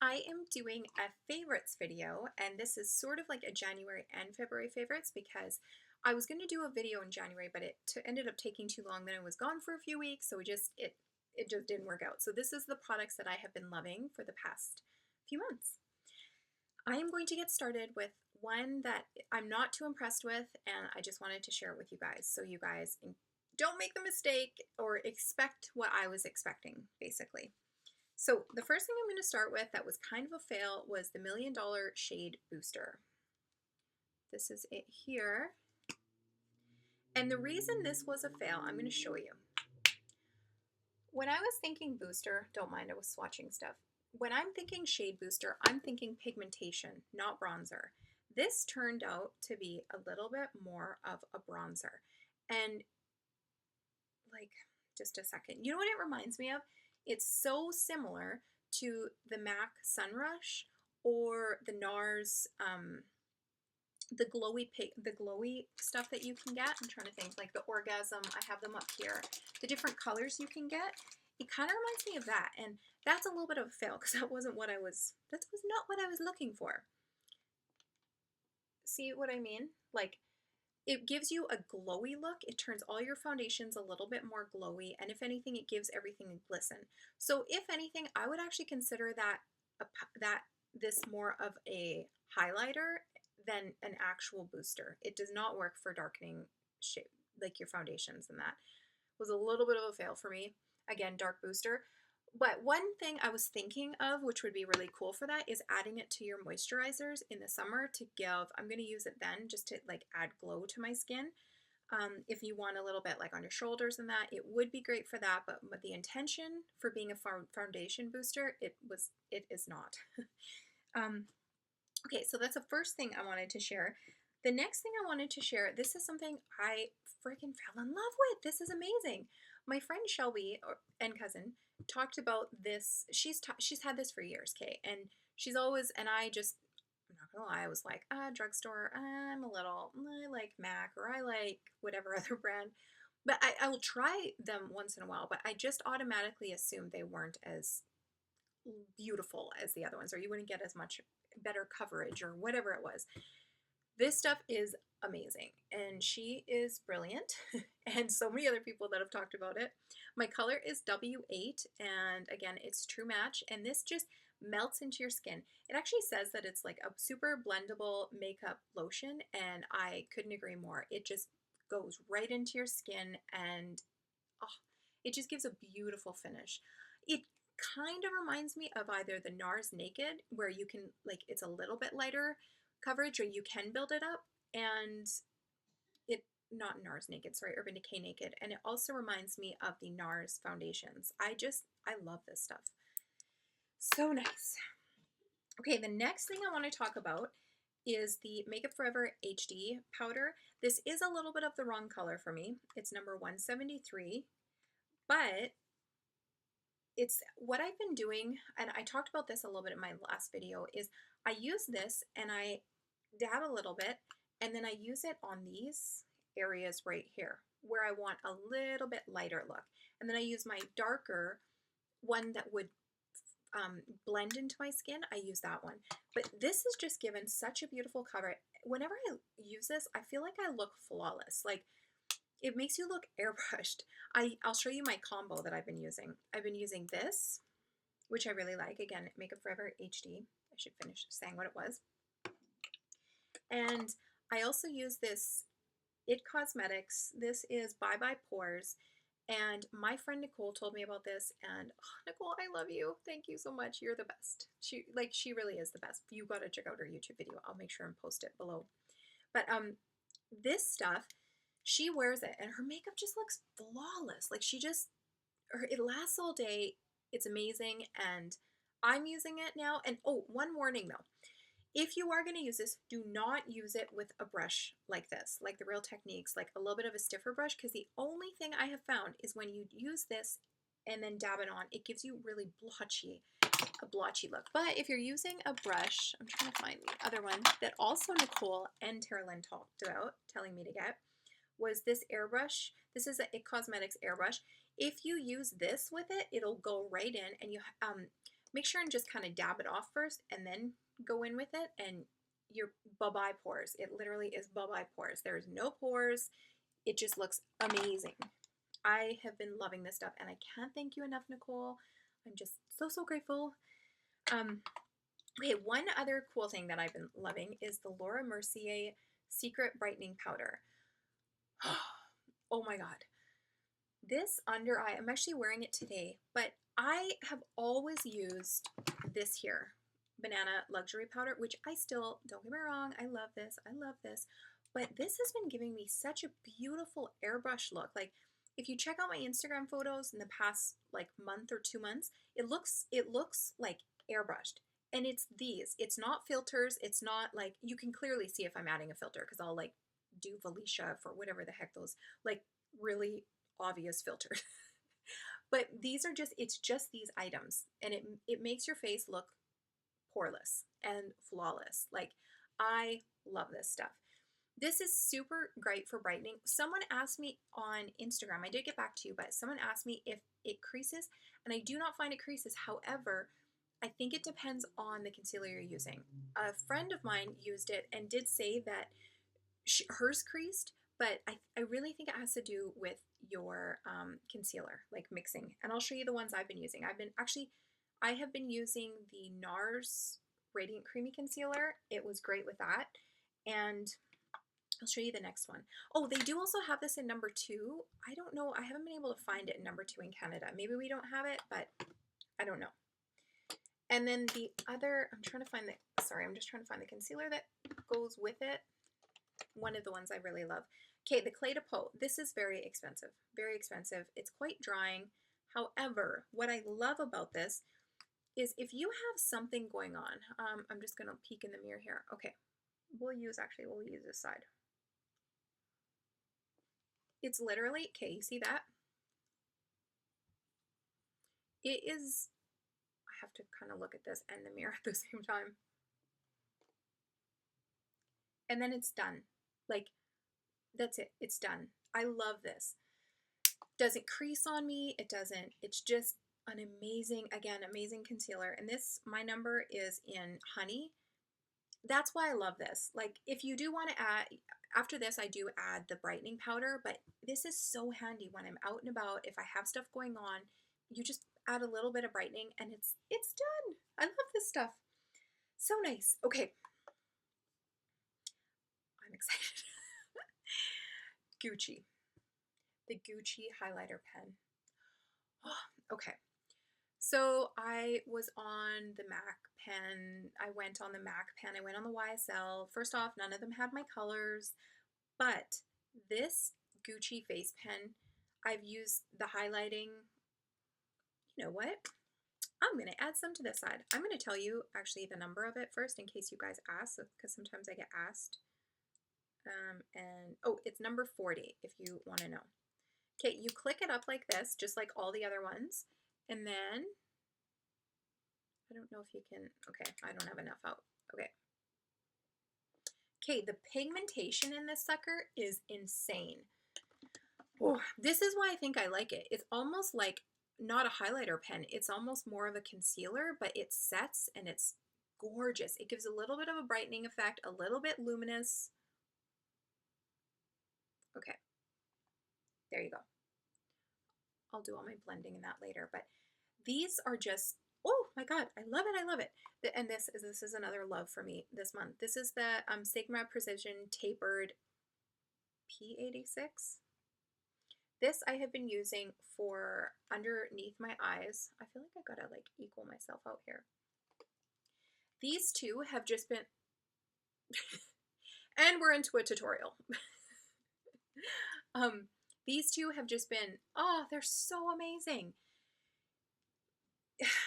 I am doing a favorites video, and this is sort of like a January and February favorites because I was going to do a video in January, but it ended up taking too long. Then I was gone for a few weeks, so it just didn't work out. So this is the products that I have been loving for the past few months. I am going to get started with one that I'm not too impressed with, and I just wanted to share it with you guys so you guys don't make the mistake or expect what I was expecting, basically. So the first thing I'm going to start with that was kind of a fail was the $1 Million Shade Booster. This is it here. And the reason this was a fail, I'm going to show you. When I was thinking booster, don't mind, I was swatching stuff. When I'm thinking shade booster, I'm thinking pigmentation, not bronzer. This turned out to be a little bit more of a bronzer. And like, just a second. You know what it reminds me of? It's so similar to the MAC Sunrush or the NARS, the glowy stuff that you can get. I'm trying to think, like the Orgasm. I have them up here. The different colors you can get. It kind of reminds me of that, and that's a little bit of a fail because that was not what I was looking for. See what I mean? Like, it gives you a glowy look. It turns all your foundations a little bit more glowy, and if anything, it gives everything a glisten. So if anything, I would actually consider this more of a highlighter than an actual booster. It does not work for darkening shape, like your foundations, and that was a little bit of a fail for me. Again, dark booster. But one thing I was thinking of, which would be really cool for that, is adding it to your moisturizers in the summer to give, I'm going to use it then just to like add glow to my skin. If you want a little bit like on your shoulders and that, it would be great for that. But the intention for being a foundation booster, it is not. Okay, so that's the first thing I wanted to share. The next thing I wanted to share, this is something I freaking fell in love with. This is amazing. My friend Shelby and cousin talked about this. She's had this for years, Kay, and she's always, and I'm not gonna lie, I was like, drugstore, I like MAC or I like whatever other brand, but I will try them once in a while, but I just automatically assumed they weren't as beautiful as the other ones, or you wouldn't get as much better coverage or whatever it was. This stuff is amazing, and she is brilliant, and so many other people that have talked about it. My color is W8, and again, it's True Match, and this just melts into your skin. It actually says that it's like a super blendable makeup lotion, and I couldn't agree more. It just goes right into your skin, and oh, it just gives a beautiful finish. It kind of reminds me of either the NARS Naked, where you can, like, it's a little bit lighter coverage, or you can build it up, and not NARS Naked, sorry, Urban Decay Naked, and it also reminds me of the NARS foundations. I love this stuff. So nice. Okay, the next thing I want to talk about is the Makeup Forever HD powder. This is a little bit of the wrong color for me. It's number 173, but it's what I've been doing, and I talked about this a little bit in my last video, is I use this and I dab a little bit, and then I use it on these areas right here where I want a little bit lighter look. And then I use my darker one that would blend into my skin. I use that one. But this is just given such a beautiful cover. Whenever I use this, I feel like I look flawless. Like, it makes you look airbrushed. I'll show you my combo that I've been using. I've been using this, which I really like. Again, Makeup Forever HD. I should finish saying what it was. And I also use this It Cosmetics. This is Bye Bye Pores. And my friend Nicole told me about this, and Nicole, I love you. Thank you so much. You're the best. She really is the best. You gotta check out her YouTube video. I'll make sure and post it below. But this stuff, she wears it and her makeup just looks flawless. Like, it lasts all day. It's amazing, and I'm using it now. And oh, one warning though. If you are going to use this, do not use it with a brush like this, like the Real Techniques, like a little bit of a stiffer brush, because the only thing I have found is when you use this and then dab it on, it gives you really a blotchy look. But if you're using a brush, I'm trying to find the other one that also Nicole and Tara Lynn talked about, telling me to get, was this airbrush. This is a It Cosmetics airbrush. If you use this with it, it'll go right in, and make sure and just kind of dab it off first and then go in with it, and your bye-bye pores. It literally is bye-bye pores. There's no pores. It just looks amazing. I have been loving this stuff, and I can't thank you enough, Nicole. I'm just so grateful. Okay, one other cool thing that I've been loving is the Laura Mercier Secret Brightening Powder. Oh my god. This under eye, I'm actually wearing it today, but I have always used this here, Banana Luxury Powder, which I still, don't get me wrong, I love this, but this has been giving me such a beautiful airbrush look. Like, if you check out my Instagram photos in the past like month or 2 months, it looks like airbrushed. And it's these. It's not filters. It's not like, you can clearly see if I'm adding a filter because I'll like do Valicia for whatever the heck those like really obvious filters. But these are just, it's just these items, and it makes your face look poreless and flawless. Like, I love this stuff. This is super great for brightening. Someone asked me on Instagram, I did get back to you, but someone asked me if it creases, and I do not find it creases. However, I think it depends on the concealer you're using. A friend of mine used it and did say that hers creased, but I really think it has to do with your concealer, like mixing. And I'll show you the ones I've been using. I have been using the NARS Radiant Creamy Concealer. It was great with that. And I'll show you the next one. Oh, they do also have this in number 2. I don't know. I haven't been able to find it in number 2 in Canada. Maybe we don't have it, but I don't know. And then the other, I'm just trying to find the concealer that goes with it. One of the ones I really love. Okay, the Clé de Peau. This is very expensive. Very expensive. It's quite drying. However, what I love about this is if you have something going on, I'm just going to peek in the mirror here. Okay, we'll use this side. It's literally, okay, you see that? It is, I have to kind of look at this and the mirror at the same time. And then it's done. Like, that's it. It's done. I love this. Doesn't crease on me. It doesn't. It's just an amazing, again, amazing concealer. And this, my number is in Honey. That's why I love this. Like, if you do want to add, after this, I do add the brightening powder, but this is so handy when I'm out and about. If I have stuff going on, you just add a little bit of brightening and it's done. I love this stuff. So nice. Okay. I'm excited. Gucci. The Gucci highlighter pen. Oh, okay. So I was on the MAC pen. I went on the MAC pen. I went on the YSL. First off, none of them had my colors, but this Gucci face pen, I've used the highlighting. You know what? I'm going to add some to this side. I'm going to tell you actually the number of it first in case you guys ask, because sometimes I get asked. And oh, it's number 40 if you want to know. Okay, you click it up like this, just like all the other ones. And then, I don't know if you can, okay, I don't have enough out. Okay. Okay, the pigmentation in this sucker is insane. Oh, this is why I think I like it. It's almost like not a highlighter pen. It's almost more of a concealer, but it sets and it's gorgeous. It gives a little bit of a brightening effect, a little bit luminous. Okay, there you go. I'll do all my blending in that later, but these are just, oh my god, I love it, I love it. And this is another love for me this month. This is the Sigma Precision Tapered P86. This I have been using for underneath my eyes. I feel like I gotta like equal myself out here. These two have just been, and we're into a tutorial. These two have just been, oh, they're so amazing.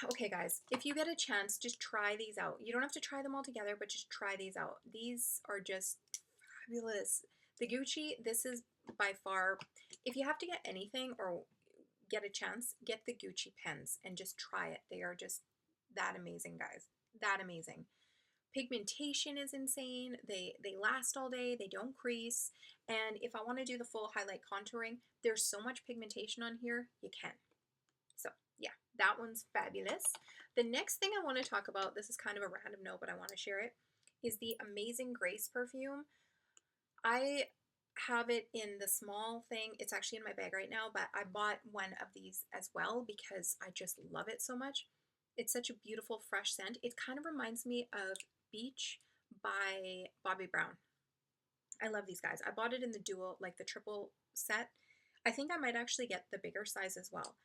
Okay, guys, if you get a chance, just try these out. You don't have to try them all together, but just try these out. These are just fabulous. The Gucci, this is by far, if you have to get anything or get a chance, get the Gucci pens and just try it. They are just that amazing, guys. That amazing. Pigmentation is insane. They last all day. They don't crease. And if I want to do the full highlight contouring, there's so much pigmentation on here, you can. So yeah, That one's fabulous. The next thing I want to talk about, this is kind of a random note, but I want to share it, is the Amazing Grace perfume. I have it in the small thing. It's actually in my bag right now, but I bought one of these as well because I just love it so much. It's such a beautiful, fresh scent. It kind of reminds me of Beach by Bobbi Brown. I love these guys. I bought it in the dual, like the triple set. I think I might actually get the bigger size as well.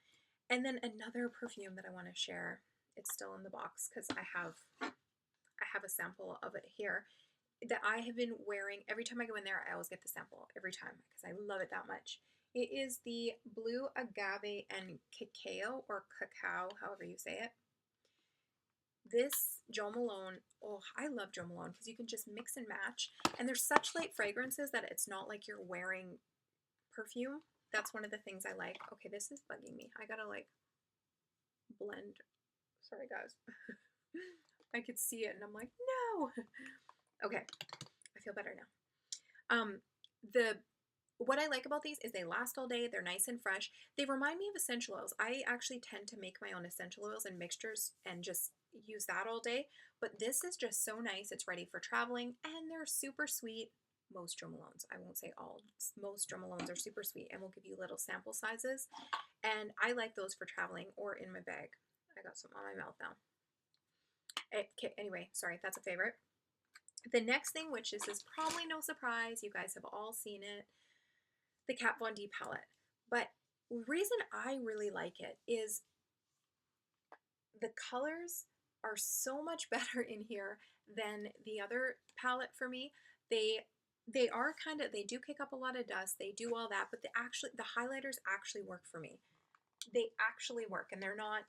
And then another perfume that I want to share. It's still in the box because I have a sample of it here that I have been wearing. Every time I go in there, I always get the sample every time because I love it that much. It is the Blue Agave and Cacao, or Cacao, however you say it. This Jo Malone, oh, I love Jo Malone because you can just mix and match. And there's such light fragrances that it's not like you're wearing perfume. That's one of the things I like. Okay, this is bugging me. I gotta like blend. Sorry, guys. I could see it and I'm like, no. Okay, I feel better now. What I like about these is they last all day. They're nice and fresh. They remind me of essential oils. I actually tend to make my own essential oils and mixtures and just use that all day. But this is just so nice. It's ready for traveling and they're super sweet. Most Jo Malones, I won't say all, most Jo Malones are super sweet and will give you little sample sizes. And I like those for traveling or in my bag. I got some on my mouth now. Okay, anyway, sorry, that's a favorite. The next thing, which this is probably no surprise, you guys have all seen it, the Kat Von D palette. But the reason I really like it is the colors are so much better in here than the other palette for me. They are kind of, they do kick up a lot of dust, they do all that, but the highlighters actually work for me. They actually work, and they're not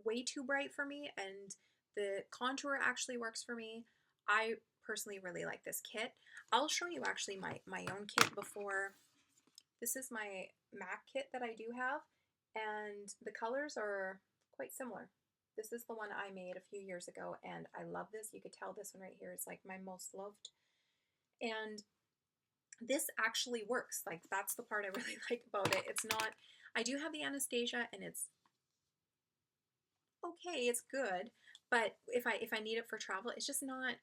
way too bright for me, and the contour actually works for me. I personally really like this kit. I'll show you actually my own kit before. This is my MAC kit that I do have, and the colors are quite similar. This is the one I made a few years ago, and I love this. You could tell this one right here is like my most loved. And this actually works. Like, that's the part I really like about it. It's not, I do have the Anastasia, and it's okay, it's good, but if I need it for travel, it's just not,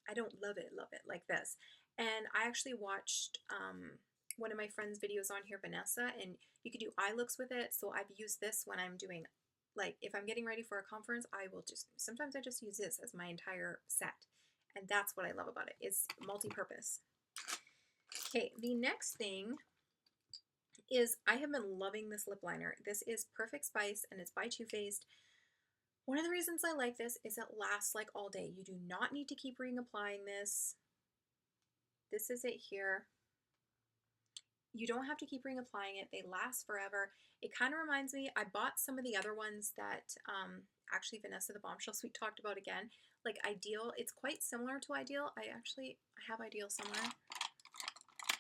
I don't love it like this. And I actually watched one of my friend's videos on here, Vanessa, and you could do eye looks with it. So I've used this when I'm doing, like, if I'm getting ready for a conference, sometimes I just use this as my entire set. And that's what I love about it. It's multi-purpose. Okay, the next thing is I have been loving this lip liner. This is Perfect Spice, and it's by Too Faced. One of the reasons I like this is it lasts like all day. You do not need to keep reapplying this. This is it here. You don't have to keep reapplying it. They last forever. It kind of reminds me, I bought some of the other ones that actually Vanessa the Bombshell Suite talked about again. Like Ideal, it's quite similar to Ideal. I have Ideal somewhere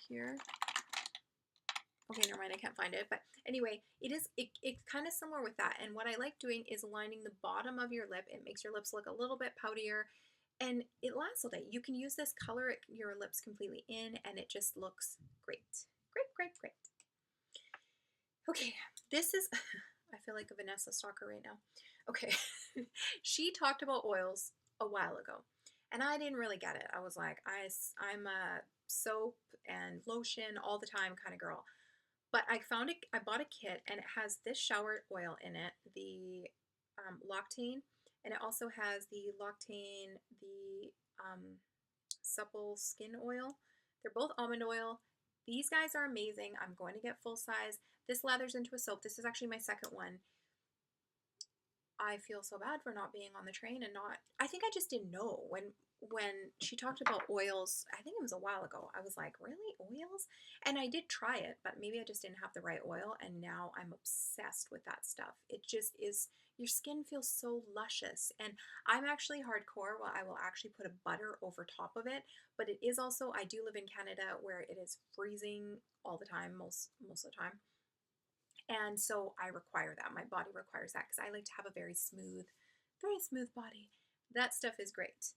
here. Okay, never mind, I can't find it. But anyway, it's kind of similar with that. And what I like doing is lining the bottom of your lip. It makes your lips look a little bit poutier, and it lasts all day. You can use this, color your lips completely in, and it just looks great. Great, great, great. Okay, this is, I feel like a Vanessa stalker right now. Okay, she talked about oils a while ago, and I didn't really get it. I was like, I'm a soap and lotion all the time kind of girl. But I bought a kit, and it has this shower oil in it, the Loctane, and it also has the Loctane, the Supple Skin Oil. They're both almond oil. These guys are amazing. I'm going to get full size. This lathers into a soap. This is actually my second one. I feel so bad for not being on the train and not, I think I just didn't know when she talked about oils. I think it was a while ago. I was like, really, oils? And I did try it, but maybe I just didn't have the right oil, and now I'm obsessed with that stuff. It just is, your skin feels so luscious. And I'm actually hardcore. Well, I will actually put a butter over top of it, but it is also, I do live in Canada where it is freezing all the time, most of the time. And so I require that. My body requires that because I like to have a very smooth body. That stuff is great.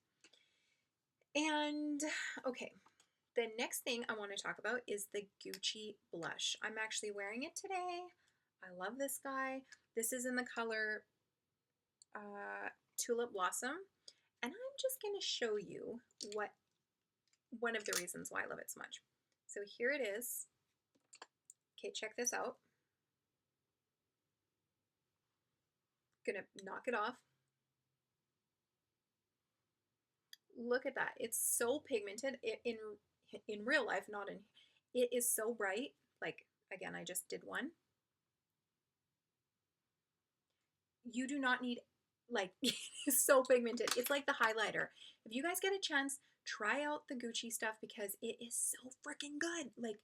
And okay, the next thing I want to talk about is the Gucci blush. I'm actually wearing it today. I love this guy. This is in the color Tulip Blossom. And I'm just going to show you one of the reasons why I love it so much. So here it is. Okay, check this out. Gonna knock it off. Look at that. It's so pigmented. In real life, not in, it is so bright. Like, again, I just did one. You do not need, like, it's so pigmented. It's like the highlighter. If you guys get a chance, try out the Gucci stuff because it is so freaking good. Like,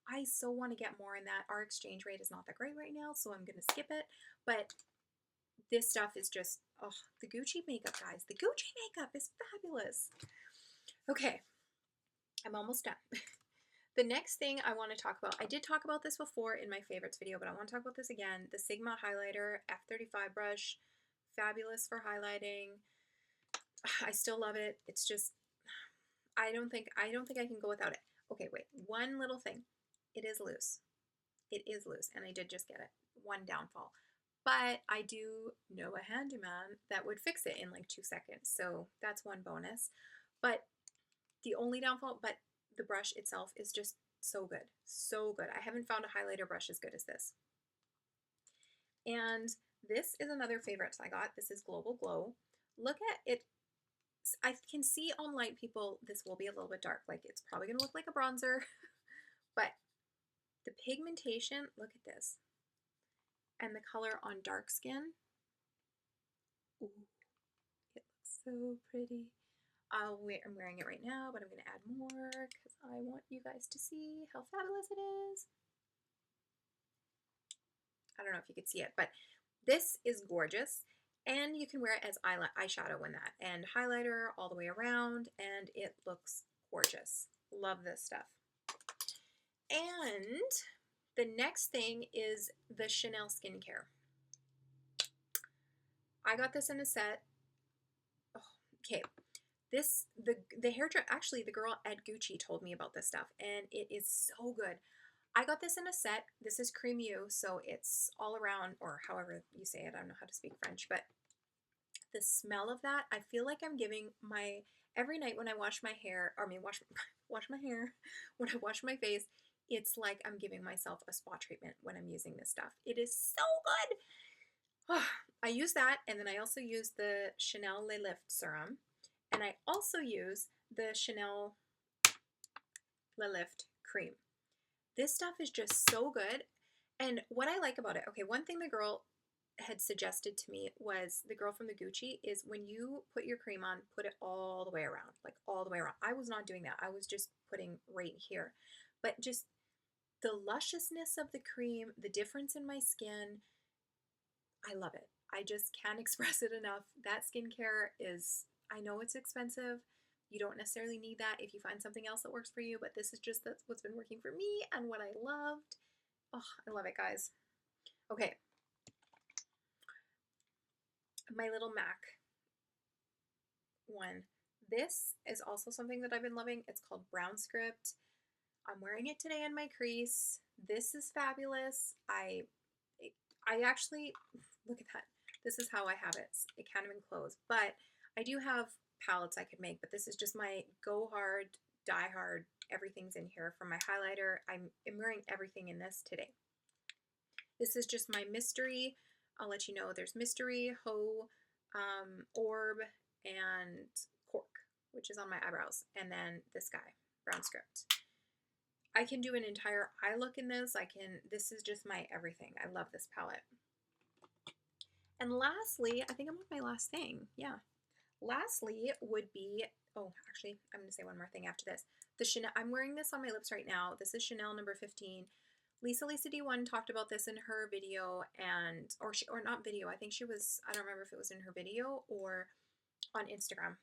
I so want to get more in that. Our exchange rate is not that great right now, so I'm going to skip it. But this stuff is just, oh, the Gucci makeup, guys. The Gucci makeup is fabulous. Okay, I'm almost done. The next thing I want to talk about, I did talk about this before in my favorites video, but I want to talk about this again. The Sigma Highlighter F35 brush, fabulous for highlighting. I still love it. It's just, I don't think I can go without it. Okay, wait, one little thing. It is loose. It is loose, and I did just get it. One downfall. But I do know a handyman that would fix it in like 2 seconds. So that's one bonus. But the only downfall, but the brush itself is just so good. So good. I haven't found a highlighter brush as good as this. And this is another favorite I got. This is Global Glow. Look at it. I can see on light people, this will be a little bit dark. Like it's probably going to look like a bronzer. But the pigmentation, look at this. And the color on dark skin. Ooh, it looks so pretty. I'm wearing it right now, but I'm going to add more because I want you guys to see how fabulous it is. I don't know if you could see it, but this is gorgeous. And you can wear it as eyeshadow in that. And highlighter all the way around. And it looks gorgeous. Love this stuff. And the next thing is the Chanel skincare. I got this in a set. Oh, okay. The hair dryer, actually the girl at Gucci told me about this stuff and it is so good. I got this in a set. This is Cream U, so it's all around, or however you say it. I don't know how to speak French, but the smell of that, I feel like I'm giving my, every night when I wash my hair, or I mean wash my hair, when I wash my face, it's like I'm giving myself a spa treatment when I'm using this stuff. It is so good. I use that, and then I also use the Chanel Le Lift Serum. And I also use the Chanel Le Lift cream. This stuff is just so good. And what I like about it, okay, one thing the girl had suggested to me was, the girl from the Gucci, is when you put your cream on, put it all the way around, like all the way around. I was not doing that. I was just putting right here. But just the lusciousness of the cream, the difference in my skin, I love it. I just can't express it enough. That skincare is, I know it's expensive. You don't necessarily need that if you find something else that works for you, but this is just that's what's been working for me and what I loved. Oh, I love it, guys. Okay. My little MAC one. This is also something that I've been loving. It's called Brown Script. I'm wearing it today in my crease. This is fabulous. I actually, look at that. This is how I have it. It can't even close, but I do have palettes I could make, but this is just my go hard, die hard, everything's in here. From my highlighter, I'm wearing everything in this today. This is just my mystery. I'll let you know there's mystery, Ho, orb, and cork, which is on my eyebrows. And then this guy, Brown Script. I can do an entire eye look in this. This is just my everything. I love this palette. And lastly, I think I'm on my last thing. Yeah. Lastly would be, oh, actually, I'm going to say one more thing after this. The Chanel, I'm wearing this on my lips right now. This is Chanel number 15. Lisa D1 talked about this in her video, and, or not video, I think she was, I don't remember if it was in her video or on Instagram.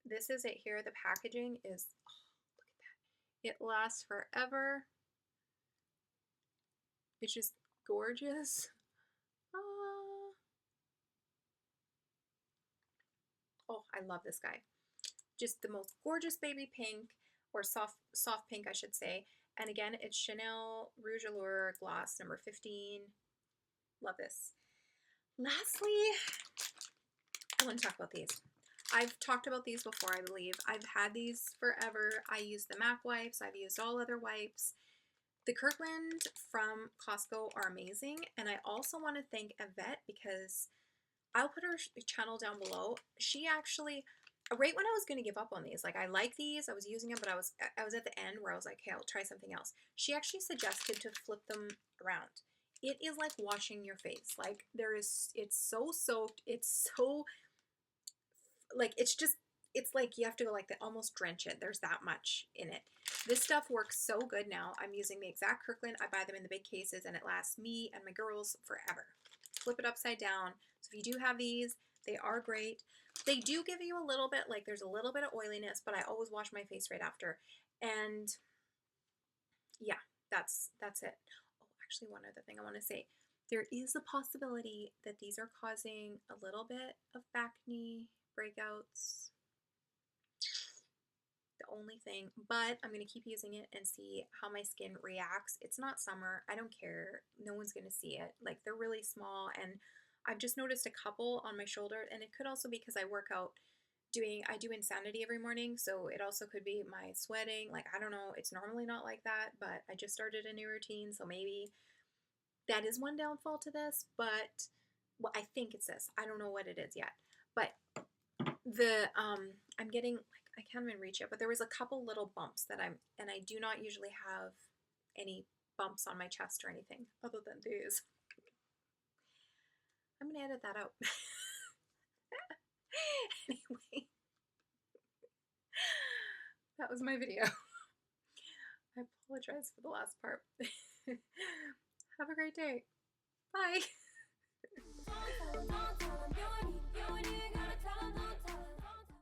This is it here. The packaging is, oh, look at that. It lasts forever. It's just gorgeous. Oh, I love this guy. Just the most gorgeous baby pink, or soft pink, I should say. And again, it's Chanel Rouge Allure Gloss number 15. Love this. Lastly, I want to talk about these. I've talked about these before, I believe. I've had these forever. I use the MAC wipes. I've used all other wipes. The Kirkland from Costco are amazing. And I also want to thank Yvette because I'll put her channel down below. She actually, right when I was going to give up on these, like I like these, I was using them, but I was at the end where I was like, hey, I'll try something else. She actually suggested to flip them around. It is like washing your face. Like it's so soaked. It's so, like, it's like you have to go like that, almost drench it. There's that much in it. This stuff works so good now. I'm using the exact Kirkland. I buy them in the big cases and it lasts me and my girls forever. Flip it upside down. So if you do have these, they are great. They do give you a little bit, like there's a little bit of oiliness, but I always wash my face right after. And yeah, that's it. Oh, actually one other thing I want to say. There is a possibility that these are causing a little bit of acne breakouts. The only thing, but I'm going to keep using it and see how my skin reacts. It's not summer. I don't care. No one's going to see it. Like they're really small and I've just noticed a couple on my shoulder, and it could also be because I work out I do Insanity every morning, so it also could be my sweating. Like I don't know. It's normally not like that, but I just started a new routine, so maybe that is one downfall to this, but well, I think it's this. I don't know what it is yet. But the I'm getting like I can't even reach it, but there was a couple little bumps that and I do not usually have any bumps on my chest or anything other than these. I'm gonna edit that out. Anyway, that was my video. I apologize for the last part. Have a great day. Bye.